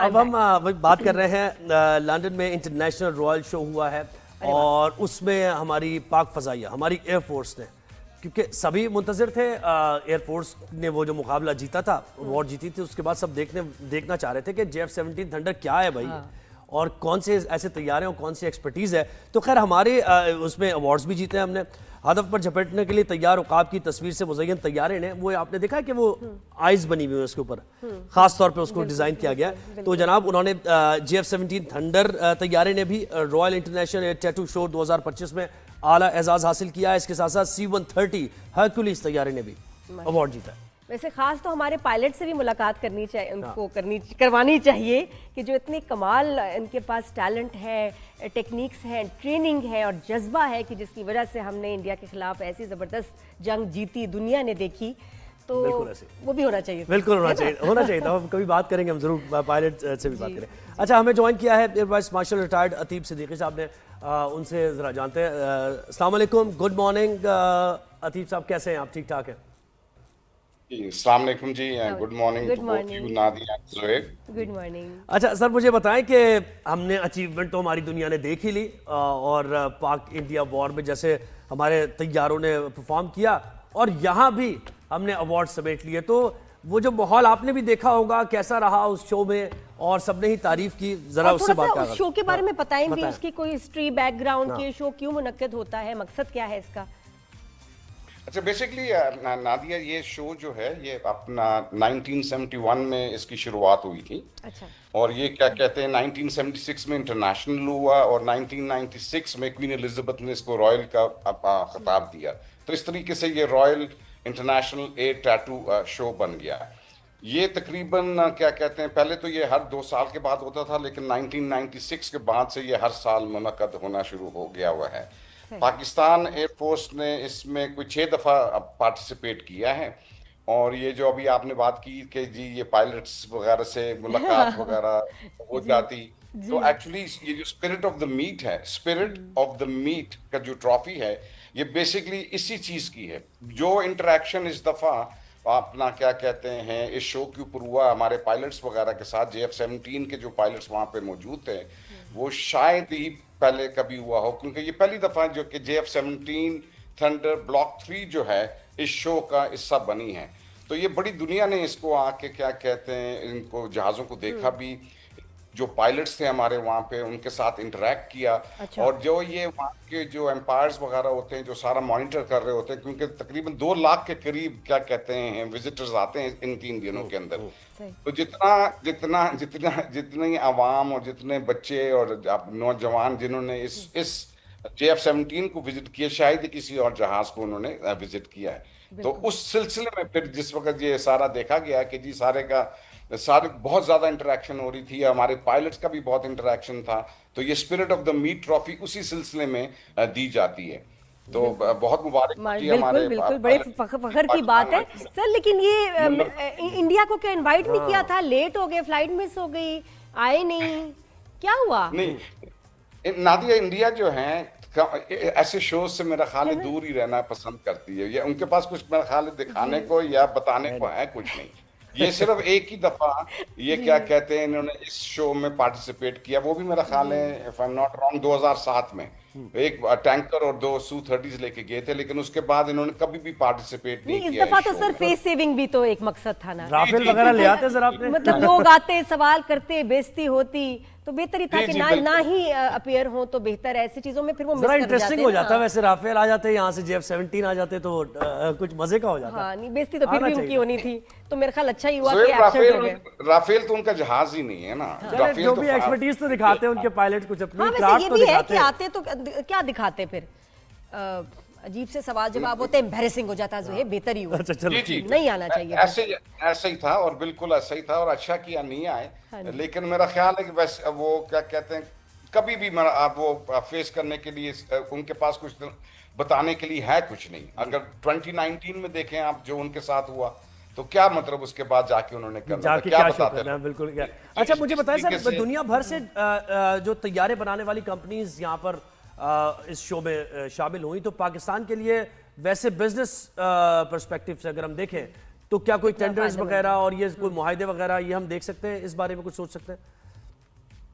अब हम वही बात कर रहे हैं। लंदन में इंटरनेशनल रॉयल शो हुआ है और उसमें हमारी पाक फ़ज़ाइया, हमारी एयरफोर्स ने, क्योंकि सभी मुंतज़िर थे, एयरफोर्स ने वो जो मुकाबला जीता था, वॉर जीती थी, उसके बाद सब देखना चाह रहे थे कि JF-17 थंडर क्या है भाई, और कौन से ऐसे तैयार हैं और कौन सी एक्सपर्टीज़ है। तो खैर हमारे उसमें अवार्ड्स भी जीते हैं हमने। हदफ पर झपटने के लिए तैयार उकाब की तस्वीर से मुज़य्यन तैयारे ने, वो आपने देखा है कि वो आइज़ बनी हुई है उसके ऊपर, ख़ास तौर पे उसको डिज़ाइन किया गया। तो जनाब उन्होंने JF-17 थंडर तैयारे ने भी royal international air tattoo show 2025 में आला एजाज़ हासिल किया है। इसके साथ साथ C-130 हरकुलिस तैयारे ने भी अवार्ड जीता है। वैसे खास तो हमारे पायलट से भी मुलाकात करनी चाहिए, उनको करवानी चाहिए कि जो इतने कमाल इनके पास टैलेंट है, टेक्निक्स हैं, ट्रेनिंग है और जज्बा है कि जिसकी वजह से हमने इंडिया के खिलाफ ऐसी ज़बरदस्त जंग जीती, दुनिया ने देखी, तो वो भी होना चाहिए। बिल्कुल होना चाहिए था। हम कभी बात करेंगे, हम जरूर पायलट से भी बात करें। अच्छा, हमें ज्वाइन किया है air vice marshal retired Ateeb Siddiqui साहब ने, उनसे ज़रा जानते हैं। अस्सलाम वालेकुम, गुड मॉर्निंग अतीब साहब, कैसे हैं आप? ठीक ठाक हैं? अस्सलाम वालेकुम जी, good morning to both you Nadia and Zuhaib. Good morning. अच्छा सर, मुझे बताएं कि हमने अचीवमेंट तो हमारी दुनिया ने देख ही ली, और पाक इंडिया वॉर में जैसे हमारे तैयारों ने परफॉर्म किया और यहाँ भी हमने अवार्ड समेट लिए, तो वो जो माहौल आपने भी देखा होगा, कैसा रहा उस शो में, और सबने ही तारीफ की, जरा उससे बात करें। उस शो के बारे में बताएं भी, उसकी कोई हिस्ट्री, बैकग्राउंड, के शो क्यों मुनक्किद होता है, मकसद क्या है इसका? अच्छा, बेसिकली नादिया, ये शो जो है ये अपना 1971 में इसकी शुरुआत हुई थी। अच्छा। और ये क्या कहते हैं 1976 में इंटरनेशनल हुआ और 1996 में क्वीन एलिजाबेथ ने इसको रॉयल का खिताब दिया। तो इस तरीके से ये royal international air tattoo show बन गया। ये तकरीबन क्या कहते हैं, पहले तो ये हर 2 साल के बाद होता था, लेकिन 1996 के बाद से ये हर साल मुनक्कद होना शुरू हो गया हुआ है। पाकिस्तान एयरफोर्स ने इसमें कोई 6 दफ़ा पार्टिसिपेट किया है। और ये जो अभी आपने बात की कि जी ये पायलट्स वगैरह से मुलाकात वगैरह हो जाती, तो एक्चुअली ये जो स्पिरिट ऑफ द मीट है, स्पिरिट ऑफ द मीट का जो ट्रॉफी है, ये बेसिकली इसी चीज़ की है। जो इंटरेक्शन इस दफ़ा अपना क्या कहते हैं इस शो के ऊपर हुआ हमारे पायलट्स वगैरह के साथ, JF-17 के जो पायलट्स वहाँ पे मौजूद थे, वो शायद ही पहले कभी हुआ हो, क्योंकि ये पहली दफ़ा जो कि JF-17 थंडर ब्लॉक 3 जो है इस शो का हिस्सा बनी है। तो ये बड़ी दुनिया ने इसको आके क्या कहते हैं इनको जहाज़ों को देखा भी, जो पायलट्स थे हमारे वहाँ पे उनके साथ इंटरेक्ट किया। अच्छा। और जो ये वहाँ के जो एम्पायर्स वगैरह होते हैं जो सारा मॉनिटर कर रहे होते हैं, क्योंकि तकरीबन 2 लाख के करीब क्या कहते हैं विजिटर्स आते हैं इन 3 दिनों के अंदर। तो जितनी आवाम और जितने बच्चे और नौजवान जिन्होंने इस JF-17 को विजिट किया, शायद ही किसी और जहाज को उन्होंने विजिट किया है। तो उस सिलसिले में फिर जिस वक्त ये सारा देखा गया कि जी सारे बहुत ज्यादा इंटरेक्शन हो रही थी, हमारे पायलट्स का भी बहुत इंटरेक्शन था, तो ये spirit of the meet trophy उसी सिलसिले में दी जाती है। तो बहुत मुबारक बिल्कुल बिल्कुल, बड़े फखर की बात है सर। लेकिन ये इंडिया को क्या इनवाइट नहीं किया था? लेट हो गए, फ्लाइट मिस हो गई, आए नहीं, क्या हुआ? नहीं नादिया, इंडिया जो है ऐसे शोज से मेरा ख्याल है दूर ही रहना पसंद करती है। ये उनके पास कुछ मेरा ख्याल है दिखाने को या बताने को है कुछ नहीं। ये सिर्फ एक ही दफा ये क्या कहते हैं इन्होंने इस शो में पार्टिसिपेट किया, वो भी मेरा ख्याल है if I am not wrong 2007 में एक टैंकर और 2 Su-30s लेके गए थे, लेकिन उसके बाद इन्होंने कभी भी पार्टिसिपेट नहीं किया। इस दफा तो सर फेस सेविंग भी तो एक मकसद था ना, राफेल वगैरह ले आते सर आपने, मतलब लोग आते, सवाल करते, बेइज्जती होती, तो बेहतर ही था कि ना ही अपियर हो तो बेहतर है। ऐसी चीजों में फिर वो जरा इंटरेस्टिंग हो जाता है। वैसे राफेल आ जाते, यहाँ से JF-17 आ जाते तो कुछ मजे का हो जाता। हाँ, नहीं बेइज्जती तो फिर भी उनकी होनी थी, तो मेरे ख्याल अच्छा ही हुआ कि एब्सेंट हो गए। राफेल तो उनका जहाज ही नहीं है ना। राफेल जो भी एक्सपर्टीज तो दिखाते हैं उनके पायलट, कुछ अपनी क्राफ्ट तो दिखाते हैं। आते तो क्या दिखाते फिर, अजीब से सवाल जवाब होते, एम्बैरेसिंग हो जाता है, बेहतर ही हुआ। अच्छा चलो, नहीं आना चाहिए। ऐसे ही था और बिल्कुल ऐसा ही था और अच्छा किया नहीं आए। लेकिन मेरा ख्याल है कि बस वो क्या कहते हैं कभी भी आप वो फेस करने के लिए उनके पास कुछ बताने के लिए है कुछ नहीं। अगर 2019 में देखें आप जो उनके साथ हुआ, तो क्या मतलब उसके बाद जाके उन्होंने करना क्या बताते हैं। बिल्कुल क्या। अच्छा मुझे बताएं सर, दुनिया भर से जो तैयारे बनाने वाली कंपनीज यहाँ पर इस शो में शामिल हुई, तो पाकिस्तान के लिए वैसे बिजनेस पर्सपेक्टिव से अगर हम देखें तो क्या कोई टेंडर्स वगैरह और ये कोई मुआहदे वगैरह ये हम देख सकते हैं, इस बारे में कुछ सोच सकते हैं?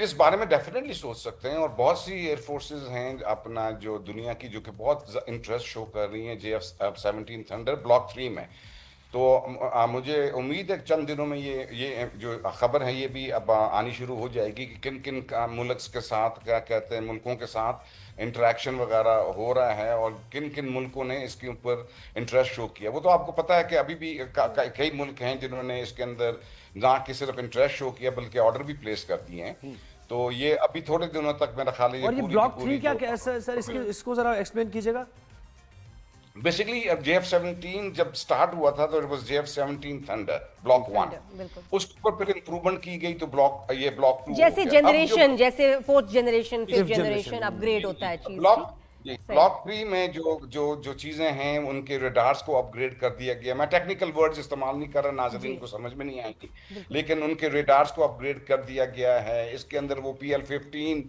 इस बारे में डेफिनेटली सोच सकते हैं, और बहुत सी एयरफोर्सेज हैं अपना जो दुनिया की जो कि बहुत इंटरेस्ट शो कर रही हैं JF-17 थंडर ब्लॉक 3 में। तो मुझे उम्मीद है चंद दिनों में ये जो खबर है ये भी अब आनी शुरू हो जाएगी कि किन किन मुल्क के साथ, क्या कहते हैं, मुल्कों के साथ इंटरेक्शन वगैरह हो रहा है और किन किन मुल्कों ने इसके ऊपर इंटरेस्ट शो किया। वो तो आपको पता है कि अभी भी कई मुल्क हैं जिन्होंने इसके अंदर ना कि सिर्फ इंटरेस्ट शो किया बल्कि ऑर्डर भी प्लेस कर दिए हैं। तो ये अभी थोड़े दिनों तक मेरा ख्याल है और ये ब्लॉक 3 क्या कैसा सर, इसको जरा एक्सप्लेन कीजिएगा। बेसिकली JF-17 जब स्टार्ट हुआ था तो it was JF-17 thunder block 1, उसके ऊपर फिर इंप्रूवमेंट की गई तो ब्लॉक 2 जैसे जनरेशन, जैसे 4th generation 5th generation upgrade होता है चीज। ब्लॉक 3 में जो चीजें हैं उनके रडार्स को अपग्रेड कर दिया गया। मैं टेक्निकल वर्ड्स इस्तेमाल नहीं कर रहा, नाज़रीन को समझ में नहीं आएंगी, लेकिन उनके रडार्स को अपग्रेड कर दिया गया है। इसके अंदर वो PL-15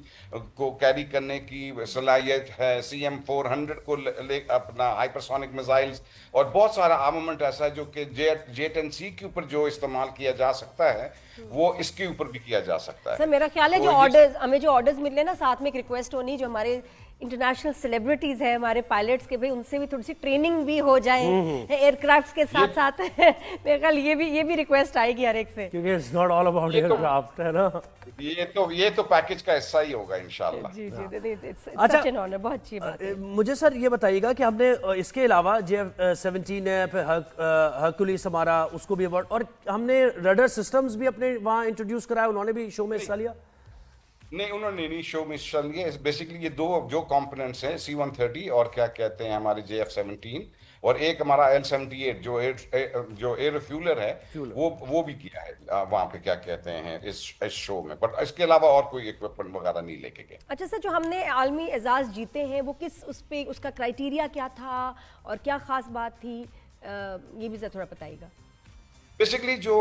को कैरी करने की सलाहियत है, CM-400 को अपना हाइपरसोनिक मिसाइल्स और बहुत सारा आर्मामेंट ऐसा है जो कि J-10C के ऊपर जो इस्तेमाल किया जा सकता है वो इसके ऊपर भी किया जा सकता है। सर मेरा ख्याल है जो ऑर्डर्स हमें जो ऑर्डर्स मिले ना, साथ में एक रिक्वेस्ट होनी, जो हमारे इंटरनेशनल सेलिब्रिटीज है हमारे पायलट्स के, भाई उनसे भी थोड़ी सी ट्रेनिंग भी हो जाए एयरक्राफ्ट्स के साथ साथ। मेरे ख्याल ये भी रिक्वेस्ट आएगी हर एक से, क्योंकि it's not all about aircraft, है ना। ये तो पैकेज का हिस्सा ही होगा इंशाल्लाह। जी जी, अच्छा, सच एन ऑनर, बहुत अच्छी बात है। मुझे सर ये बताइएगा कि हमने इसके अलावा JF-17 है, फिर हरकुलिस हमारा, उसको भी अवार्ड, और हमने रडार सिस्टम्स भी अपने वहाँ इंट्रोड्यूस कराया, उन्होंने भी शो में हिस्सा लिया? नहीं, उन्होंने नहीं शो में हिस्सा लिया। बेसिकली ये दो जो कंपोनेंट्स हैं C-130 और क्या कहते हैं हमारे JF-17, और एक हमारा L-78 जो एयर रिफ्यूलर है वो भी किया है वहाँ पे, क्या कहते हैं, इस शो में। बट इसके अलावा और कोई इक्विपमेंट वगैरह नहीं लेके गए। अच्छा सर, जो हमने आलमी एजाज जीते हैं वो किस उस पे, उसका क्राइटेरिया क्या था और क्या खास बात थी, ये भी थोड़ा बताइएगा। बेसिकली जो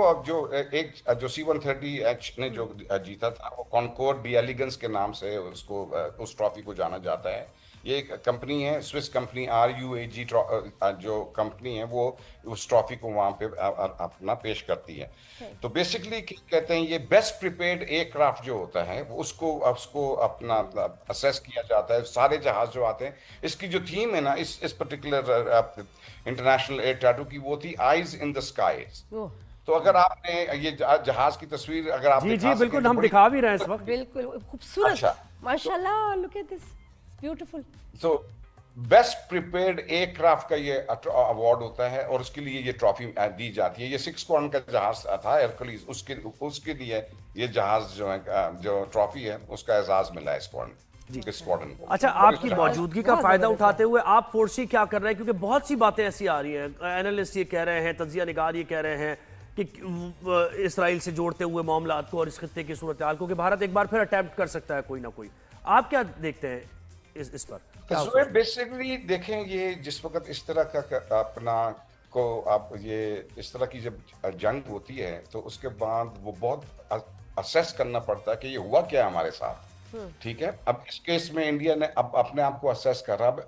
C-130H ने जो जीता था वो कॉनकोर्ड डी एलिगेंस के नाम से उसको उस ट्रॉफी को जाना जाता है। ये एक कंपनी है, स्विस कंपनी RUAG जो कंपनी है वो उस ट्रॉफी को वहाँ पे अपना पेश करती है। तो बेसिकली कहते हैं ये बेस्ट प्रिपेयर्ड एयरक्राफ्ट जो होता है वो उसको अपना असेस किया जाता है। सारे जहाज जो आते हैं, इसकी जो थीम है ना इस पर्टिकुलर इंटरनेशनल एयर टैटू की, वो थी आइज इन द स्काईज। तो अगर आपने ये जहाज की तस्वीर अगर आप जी बिल्कुल, हम दिखा भी रहे हैं इस वक्त, बिल्कुल खूबसूरत, माशाल्लाह, look at this, beautiful. So best prepared aircraft का ये अवार्ड होता है और उसके लिए ये ट्रॉफी दी जाती है। ये 6 टन का जहाज था हरकुलिस, उसके लिए ये जहाज जो है, जो ट्रॉफी है, उसका एजाज मिला है स्क्वाड्रन को। अच्छा, आपकी मौजूदगी का फायदा उठाते हुए आप फोर्सी क्या कर रहे हैं, क्योंकि बहुत सी बातें ऐसी आ रही हैं, एनालिस्ट ये कह रहे हैं, तज्जिया निगार ये कह रहे हैं कि इसराइल से जोड़ते हुए मामलात को और इस खत्ते की सूरत हाल को कि भारत एक बार फिर अटेम्प्ट कर सकता है कोई ना कोई। आप क्या देखते हैं इस पर? बेसिकली देखें, ये जिस वक्त इस तरह का अपना को आप ये इस तरह की जब जंग होती है तो उसके बाद वो बहुत असेस करना पड़ता है कि ये हुआ क्या हमारे साथ। ठीक है, अब इस केस में इंडिया ने अब अपने आप को असेस कर रहा है।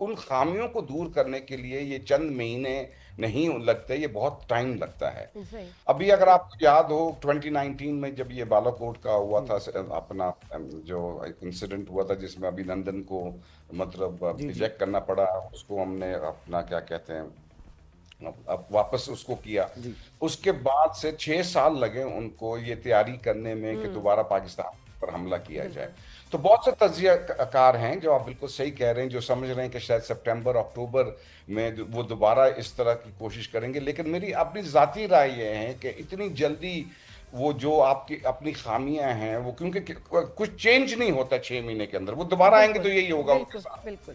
उन खामियों को दूर करने के लिए ये चंद महीने नहीं लगते, ये बहुत टाइम लगता है। अभी अगर आपको याद हो 2019 में जब ये बालाकोट का हुआ था अपना जो इंसिडेंट हुआ था जिसमें अभिनंदन को मतलब रिजेक्ट करना पड़ा, उसको हमने अपना क्या कहते हैं अब वापस उसको किया। उसके बाद से 6 साल लगे उनको ये तैयारी करने में कि दोबारा पाकिस्तान पर हमला किया जाए। तो बहुत से तज्जियाकार हैं जो आप बिल्कुल सही कह रहे हैं, जो समझ रहे हैं कि शायद सितंबर अक्टूबर में वो दोबारा इस तरह की कोशिश करेंगे। लेकिन मेरी अपनी ज़ाती राय ये है कि इतनी जल्दी वो जो आपकी अपनी खामियां हैं वो, क्योंकि कुछ चेंज नहीं होता 6 महीने के अंदर, वो दोबारा आएंगे तो यही होगा उनके साथ। बिल्कुल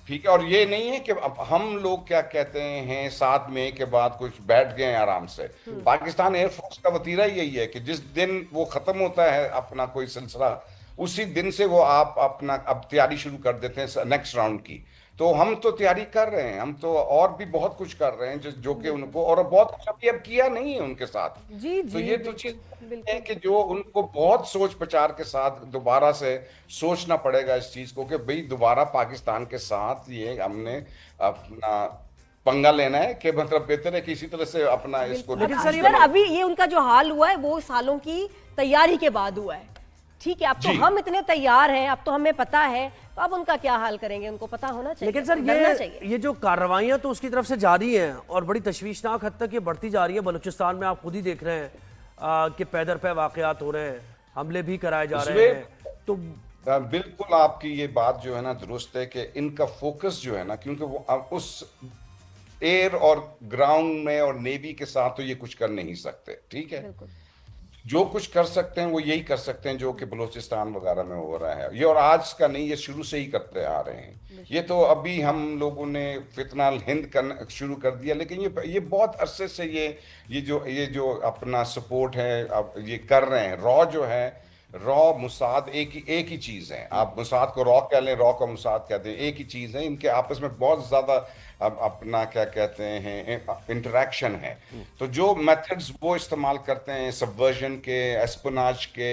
ठीक है, और ये नहीं है कि अब हम लोग क्या कहते हैं 7 मई के बाद कुछ बैठ गए आराम से। पाकिस्तान एयरफोर्स का वतीरा यही है कि जिस दिन वो खत्म होता है अपना कोई सिलसिला, उसी दिन से वो आप अपना अब तैयारी शुरू कर देते हैं नेक्स्ट राउंड की। तो हम तो तैयारी कर रहे हैं, हम तो और भी बहुत कुछ कर रहे हैं जो कि उनको, और बहुत कुछ अभी अब किया नहीं है उनके साथ। तो ये तो चीज है कि जो उनको बहुत सोच विचार के साथ दोबारा से सोचना पड़ेगा इस चीज को कि भाई दोबारा पाकिस्तान के साथ ये हमने अपना पंगा लेना है कि मतलब बेहतर है कि इसी तरह से अपना इसको लेकिन सर, सर अभी ये उनका जो हाल हुआ है वो सालों की तैयारी के बाद हुआ है। ठीक है, अब तो जी। हम इतने तैयार हैं, अब तो हमें पता है, तो अब उनका क्या हाल करेंगे, उनको पता होना चाहिए। लेकिन सर डरना चाहिए। ये जो कार्रवाइयां तो उसकी तरफ से जारी हैं और बड़ी तशवीशनाक हद तक ये बढ़ती जा रही है। बलूचिस्तान में आप खुद ही देख रहे हैं कि पैदर पे वाकयात हो रहे हैं, हमले भी कराए जा रहे हैं। तो बिल्कुल आपकी ये बात जो है ना दुरुस्त है कि इनका फोकस जो है ना, क्योंकि वो अब उस एयर और ग्राउंड में और नेवी के साथ तो ये कुछ कर नहीं सकते, ठीक है। बिल्कुल। जो कुछ कर सकते हैं वो यही कर सकते हैं जो कि बलूचिस्तान वगैरह में हो रहा है। ये और आज का नहीं, ये शुरू से ही करते आ रहे हैं। ये तो अभी हम लोगों ने फितनाल हिंद करना शुरू कर दिया, लेकिन ये बहुत अरसे से ये जो अपना सपोर्ट है अब ये कर रहे हैं। रॉ जो है, रॉ मुसाद एक ही चीज है। आप मुसाद को रॉ कह लें, रॉ को मुसाद कहते हैं, एक ही चीज है। इनके आपस में बहुत ज्यादा अपना क्या कहते हैं इंटरेक्शन है। तो जो मेथड्स वो इस्तेमाल करते हैं सबवर्जन के, एस्पिनाज के,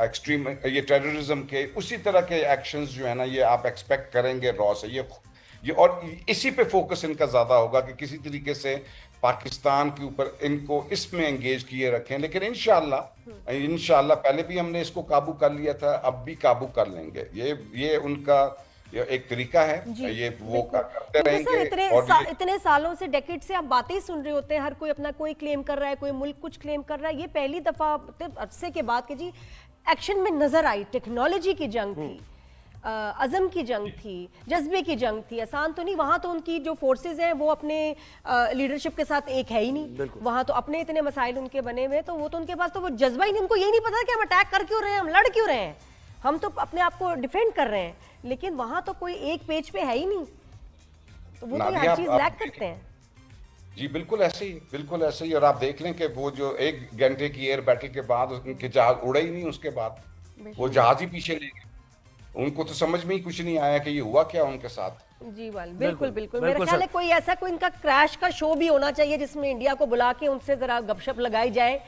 एक्सट्रीम ये टेररिज्म के, उसी तरह के एक्शंस जो है ना ये आप एक्सपेक्ट करेंगे रॉ से। ये और इसी पे फोकस इनका ज्यादा होगा कि किसी तरीके से पाकिस्तान के ऊपर इनको इसमें एंगेज किए रखें। लेकिन इंशाल्लाह पहले भी हमने इसको काबू कर लिया था, अब भी काबू कर लेंगे। ये उनका एक तरीका है, ये वो करते क्योंकि रहेंगे। सर इतने सालों से, डेकेड से आप बातें ही सुन रहे होते हैं, हर कोई अपना कोई क्लेम कर रहा है, कोई मुल्क कुछ क्लेम कर रहा है। ये पहली दफा अरसे के बाद के जी एक्शन में नजर आई। टेक्नोलॉजी की जंग थी, अज़म की जंग थी, जज्बे की जंग थी। आसान तो नहीं, वहां तो उनकी जो फोर्सेज हैं वो अपने लीडरशिप के साथ एक है ही नहीं। वहां तो अपने इतने मसाइल उनके बने हुए, तो वो तो उनके पास तो वो जज्बा ही नहीं। उनको यही नहीं पता कि हम अटैक कर क्यों रहे हैं, हम लड़ क्यों रहे हैं, हम तो अपने आप को डिफेंड कर रहे हैं। लेकिन वहां तो कोई एक पेज पे है ही नहीं, तो वो तो ये हर चीज लैक करते हैं। जी बिल्कुल ऐसे ही। और आप देख लें कि वो जो 1 घंटे की एयर बैटल के बाद उनके जहाज उड़े ही नहीं, उसके बाद वो जहाज ही पीछे ले गए। उनको तो समझ में ही कुछ नहीं आया कि ये हुआ क्या उनके साथ। जी बिल्कुल। मेरा ख्याल है कोई ऐसा कोई इनका क्रैश का शो भी होना चाहिए जिसमें इंडिया को बुला के उनसे जरा गपशप लगाई जाए